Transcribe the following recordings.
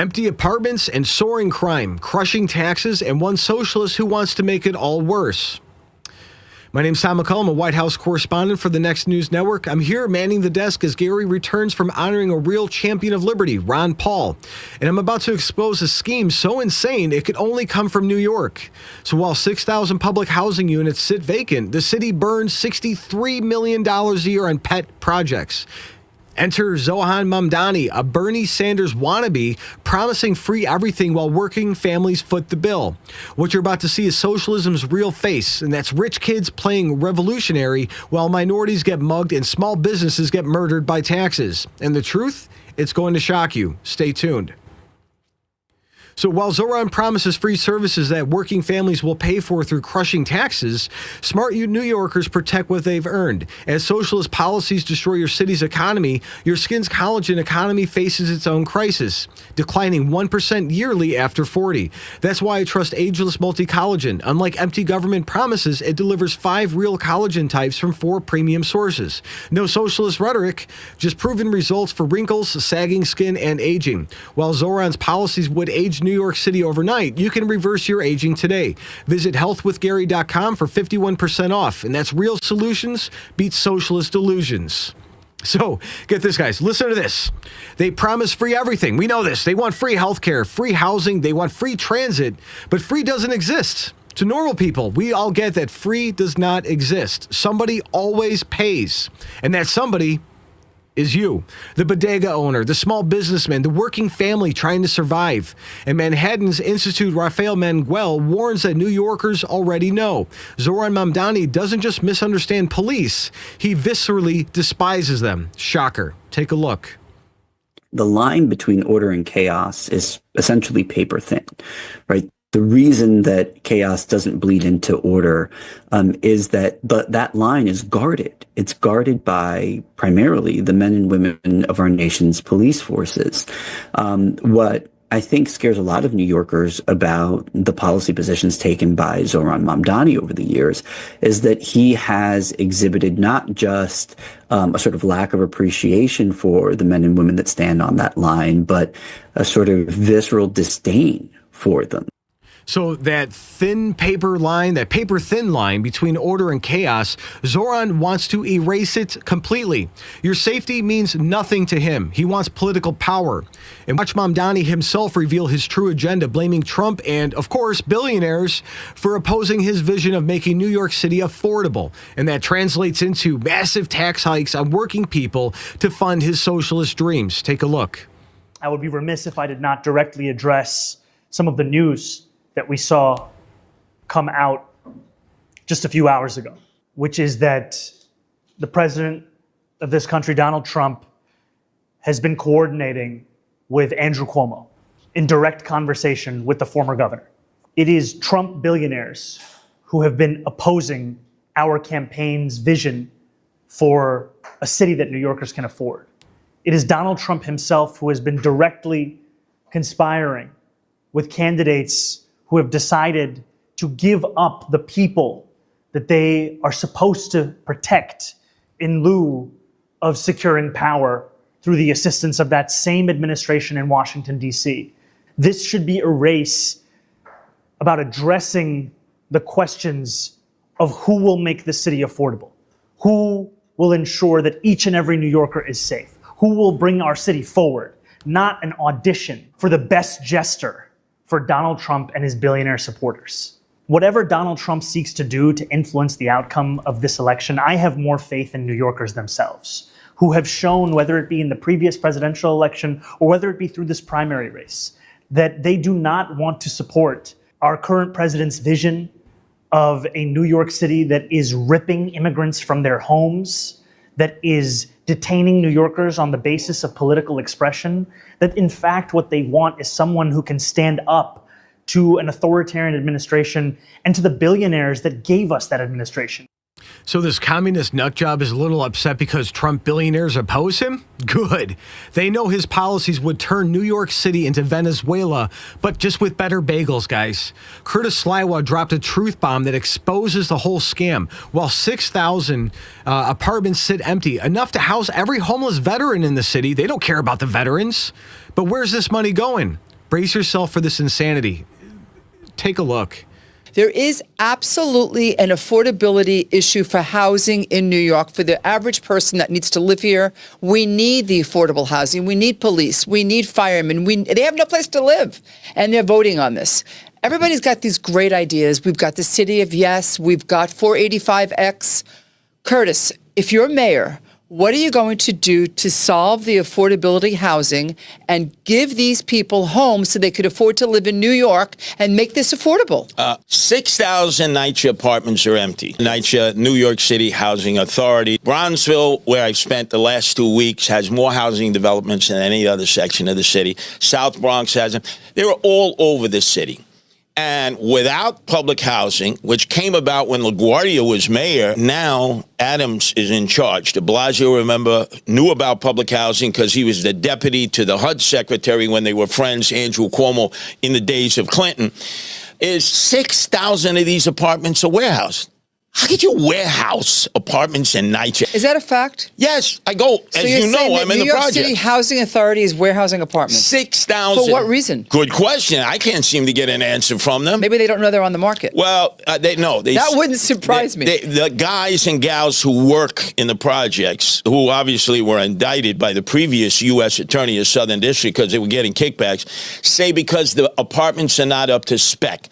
Empty apartments and soaring crime, crushing taxes, and one socialist who wants to make it all worse. My name's Tom McCullough. I'm a White House correspondent for the Next News Network. I'm here manning the desk as Gary returns from honoring a real champion of liberty, Ron Paul. And I'm about to expose a scheme so insane it could only come from New York. So while 6,000 public housing units sit vacant, the city burns $63 million a year on pet projects. Enter Zohran Mamdani, a Bernie Sanders wannabe, promising free everything while working families foot the bill. What you're about to see is socialism's real face, and that's rich kids playing revolutionary while minorities get mugged and small businesses get murdered by taxes. And the truth? It's going to shock you. Stay tuned. So while Zohran promises free services that working families will pay for through crushing taxes, smart New Yorkers protect what they've earned. As socialist policies destroy your city's economy, your skin's collagen economy faces its own crisis, declining 1% yearly after 40. That's why I trust ageless multi-collagen. Unlike empty government promises, it delivers 5 real collagen types from 4 premium sources. No socialist rhetoric, just proven results for wrinkles, sagging skin, and aging. While Zohran's policies would age New York City overnight, you can reverse your aging today. Visit healthwithgary.com for 51% off, and that's real solutions beat socialist delusions. So, get this, guys. Listen to this. They promise free everything. We know this. They want free healthcare, free housing, they want free transit, but free doesn't exist. To normal people, we all get that free does not exist. Somebody always pays, and that somebody is you, the bodega owner, the small businessman, the working family trying to survive. And Manhattan's Institute Rafael Manuel warns that New Yorkers already know. Zohran Mamdani doesn't just misunderstand police, he viscerally despises them. Shocker. Take a look. The line between order and chaos is essentially paper thin, right? The reason that chaos doesn't bleed into order is that that line is guarded. It's guarded by primarily the men and women of our nation's police forces. What I think scares a lot of New Yorkers about the policy positions taken by Zohran Mamdani over the years is that he has exhibited not just a sort of lack of appreciation for the men and women that stand on that line, but a sort of visceral disdain for them. So that thin paper line, that paper thin line between order and chaos, Zohran wants to erase it completely. Your safety means nothing to him. He wants political power. And watch Mamdani himself reveal his true agenda, blaming Trump and, of course, billionaires for opposing his vision of making New York City affordable. And that translates into massive tax hikes on working people to fund his socialist dreams. Take a look. I would be remiss if I did not directly address some of the news that we saw come out just a few hours ago, which is that the president of this country, Donald Trump, has been coordinating with Andrew Cuomo in direct conversation with the former governor. It is Trump billionaires who have been opposing our campaign's vision for a city that New Yorkers can afford. It is Donald Trump himself who has been directly conspiring with candidates who have decided to give up the people that they are supposed to protect in lieu of securing power through the assistance of that same administration in Washington, D.C. This should be a race about addressing the questions of who will make the city affordable, who will ensure that each and every New Yorker is safe, who will bring our city forward, not an audition for the best jester for Donald Trump and his billionaire supporters. Whatever Donald Trump seeks to do to influence the outcome of this election, I have more faith in New Yorkers themselves, who have shown, whether it be in the previous presidential election or whether it be through this primary race, that they do not want to support our current president's vision of a New York City that is ripping immigrants from their homes, that is detaining New Yorkers on the basis of political expression, that in fact what they want is someone who can stand up to an authoritarian administration and to the billionaires that gave us that administration. So this communist nutjob is a little upset because Trump billionaires oppose him? Good. They know his policies would turn New York City into Venezuela, but just with better bagels, guys. Curtis Sliwa dropped a truth bomb that exposes the whole scam. While 6,000 apartments sit empty, enough to house every homeless veteran in the city, they don't care about the veterans. But where's this money going? Brace yourself for this insanity. Take a look. There is absolutely an affordability issue for housing in New York for the average person that needs to live here. We need the affordable housing. We need police. We need firemen. They have no place to live, and they're voting on this. Everybody's got these great ideas. We've got the City of Yes. We've got 485X. Curtis, if you're mayor, what are you going to do to solve the affordability housing and give these people homes so they could afford to live in New York and make this affordable? 6,000 NYCHA apartments are empty. NYCHA, New York City Housing Authority. Bronzeville, where I've spent the last 2 weeks, has more housing developments than any other section of the city. South Bronx has them. They're all over the city. And without public housing, which came about when LaGuardia was mayor, now Adams is in charge. De Blasio, remember, knew about public housing because he was the deputy to the HUD secretary when they were friends, Andrew Cuomo, in the days of Clinton. Is 6,000 of these apartments a warehouse? How could you warehouse apartments in NYCHA? Is that a fact? Yes, I go. So as you're you know, saying that I'm in New the York project. City Housing Authority is warehousing apartments. 6,000. For what reason? Good question. I can't seem to get an answer from them. Maybe they don't know they're on the market. Well, they know. That wouldn't surprise me. The guys and gals who work in the projects, who obviously were indicted by the previous U.S. Attorney of Southern District because they were getting kickbacks, say because the apartments are not up to spec.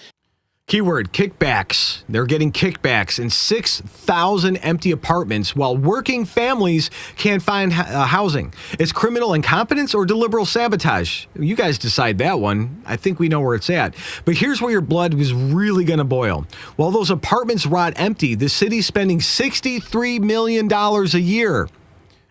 Keyword, kickbacks. They're getting kickbacks in 6,000 empty apartments while working families can't find housing. It's criminal incompetence or deliberate sabotage. You guys decide that one. I think we know where it's at. But here's where your blood was really going to boil. While those apartments rot empty, the city's spending $63 million a year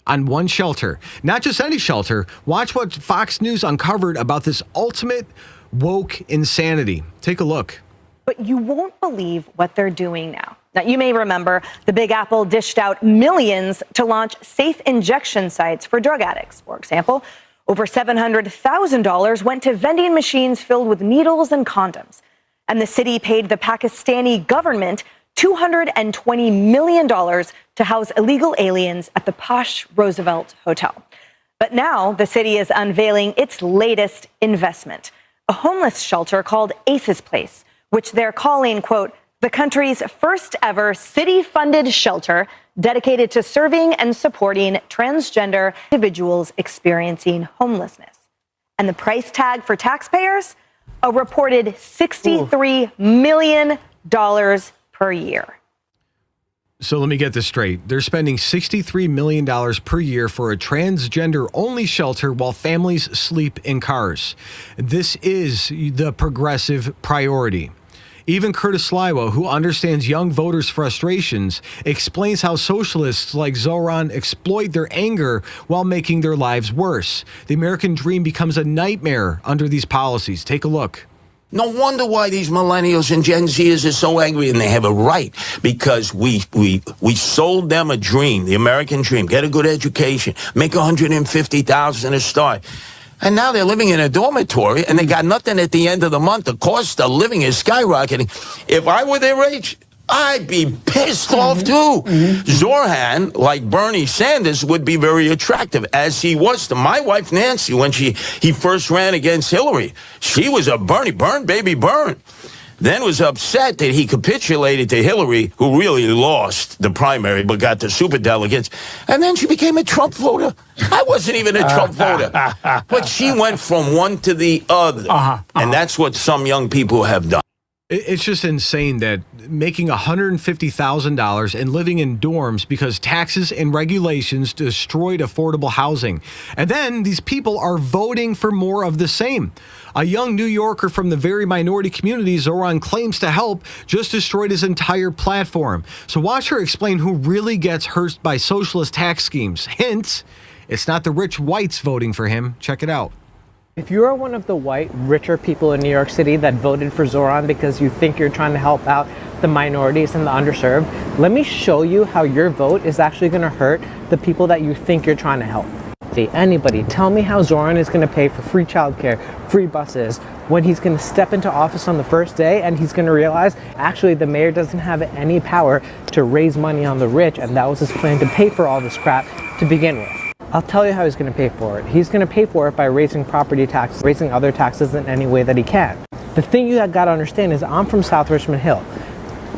on one shelter. Not just any shelter. Watch what Fox News uncovered about this ultimate woke insanity. Take a look. But you won't believe what they're doing now. Now, you may remember the Big Apple dished out millions to launch safe injection sites for drug addicts. For example, over $700,000 went to vending machines filled with needles and condoms. And the city paid the Pakistani government $220 million to house illegal aliens at the posh Roosevelt Hotel. But now the city is unveiling its latest investment, a homeless shelter called Ace's Place, which they're calling, quote, the country's first ever city-funded shelter dedicated to serving and supporting transgender individuals experiencing homelessness. And the price tag for taxpayers? A reported $63 million per year. So let me get this straight. They're spending $63 million per year for a transgender-only shelter while families sleep in cars. This is the progressive priority. Even Curtis Sliwa, who understands young voters' frustrations, explains how socialists like Zohran exploit their anger while making their lives worse. The American dream becomes a nightmare under these policies. Take a look. No wonder why these millennials and Gen Zers are so angry, and they have a right, because we sold them a dream, the American dream. Get a good education, make $150,000 a start. And now they're living in a dormitory, and they got nothing at the end of the month. The cost of living is skyrocketing. If I were their age, I'd be pissed off too. Zohran, like Bernie Sanders, would be very attractive, as he was to my wife Nancy when he first ran against Hillary. She was a Bernie, burn, baby, burn. Then was upset that he capitulated to Hillary, who really lost the primary but got the superdelegates. And then she became a Trump voter. I wasn't even a Trump voter. But she went from one to the other. And that's what some young people have done. It's just insane that making $150,000 and living in dorms because taxes and regulations destroyed affordable housing. And then these people are voting for more of the same. A young New Yorker from the very minority community Zohran claims to help just destroyed his entire platform. So watch her explain who really gets hurt by socialist tax schemes. Hint, it's not the rich whites voting for him. Check it out. If you are one of the white, richer people in New York City that voted for Zohran because you think you're trying to help out the minorities and the underserved, let me show you how your vote is actually going to hurt the people that you think you're trying to help. Anybody, tell me how Zohran is going to pay for free childcare, free buses, when he's going to step into office on the first day and he's going to realize actually the mayor doesn't have any power to raise money on the rich, and that was his plan to pay for all this crap to begin with. I'll tell you how he's going to pay for it. He's going to pay for it by raising property taxes, raising other taxes in any way that he can. The thing you got to understand is I'm from South Richmond Hill.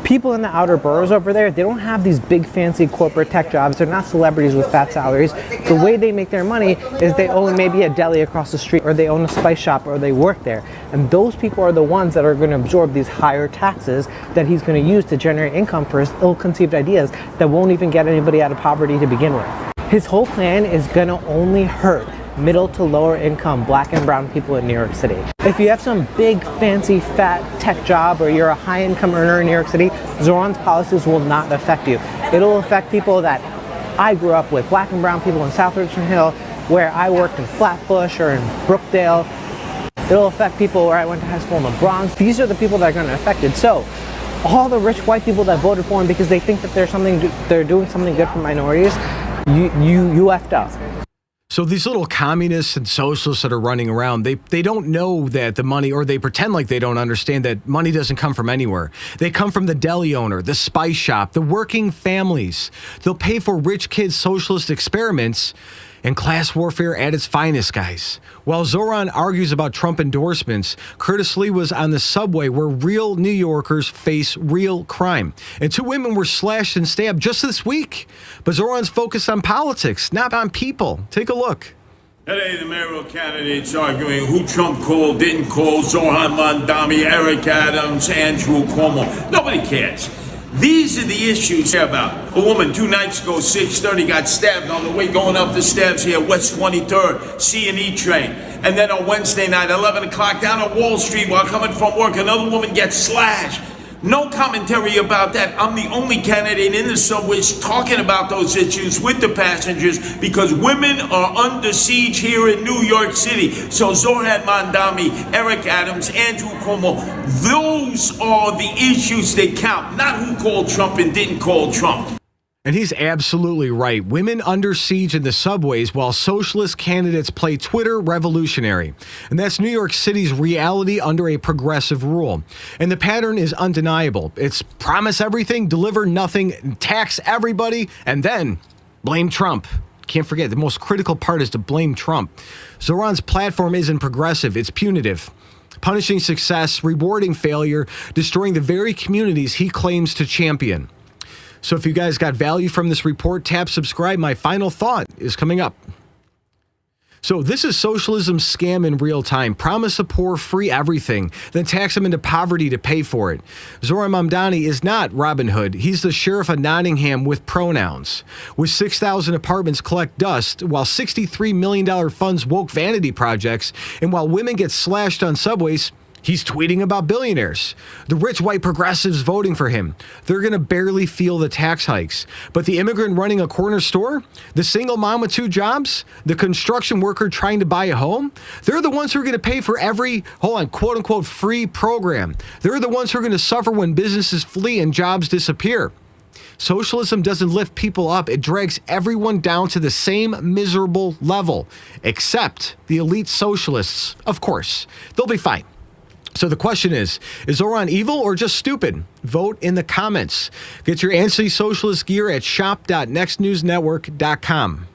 People in the outer boroughs over there, they don't have these big fancy corporate tech jobs. They're not celebrities with fat salaries. The way they make their money is they own maybe a deli across the street, or they own a spice shop, or they work there. And those people are the ones that are going to absorb these higher taxes that he's going to use to generate income for his ill-conceived ideas that won't even get anybody out of poverty to begin with. His whole plan is going to only hurt middle to lower income black and brown people in New York City. If you have some big fancy fat tech job, or you're a high income earner in New York City, Zohran's policies will not affect you. It'll affect people that I grew up with, black and brown people in South Richmond Hill, where I worked in Flatbush or in Brookdale. It'll affect people where I went to high school in the Bronx. These are the people that are going to affect it. So all the rich white people that voted for him because they think that they're doing something good for minorities, you effed up. So these little communists and socialists that are running around, they don't know that the money, or they pretend like they don't understand that money doesn't come from anywhere. They come from the deli owner, the spice shop, the working families. They'll pay for rich kids' socialist experiments and class warfare at its finest, guys. While Zohran argues about Trump endorsements, Curtis Lee was on the subway where real New Yorkers face real crime. And 2 women were slashed and stabbed just this week. But Zohran's focused on politics, not on people. Take a look. Today, the mayoral candidates arguing who Trump called, didn't call, Zohran Mamdani, Eric Adams, Andrew Cuomo. Nobody cares. These are the issues here about. A woman 2 nights ago, 6:30, got stabbed on the way going up the steps here, West 23rd, C&E train. And then on Wednesday night, 11 o'clock, down on Wall Street while coming from work, another woman gets slashed. No commentary about that. I'm the only candidate in the subways talking about those issues with the passengers, because women are under siege here in New York City. So Zohran Mamdani, Eric Adams, Andrew Cuomo, those are the issues that count, not who called Trump and didn't call Trump. And he's absolutely right. Women under siege in the subways while socialist candidates play Twitter revolutionary. And that's New York City's reality under a progressive rule. And the pattern is undeniable. It's promise everything, deliver nothing, tax everybody, and then blame Trump. Can't forget, the most critical part is to blame Trump. Zohran's platform isn't progressive, it's punitive. Punishing success, rewarding failure, destroying the very communities he claims to champion. So if you guys got value from this report, tap subscribe. My final thought is coming up. So this is socialism scam in real time. Promise the poor free everything, then tax them into poverty to pay for it. Zohran Mamdani is not Robin Hood. He's the sheriff of Nottingham with pronouns. With 6,000 apartments collect dust, while $63 million funds woke vanity projects, and while women get slashed on subways, he's tweeting about billionaires. The rich white progressives voting for him, they're going to barely feel the tax hikes. But the immigrant running a corner store, the single mom with 2 jobs, the construction worker trying to buy a home, they're the ones who are going to pay for every, quote unquote, free program. They're the ones who are going to suffer when businesses flee and jobs disappear. Socialism doesn't lift people up. It drags everyone down to the same miserable level, except the elite socialists. Of course, they'll be fine. So the question is Zohran evil or just stupid? Vote in the comments. Get your anti-socialist gear at shop.nextnewsnetwork.com.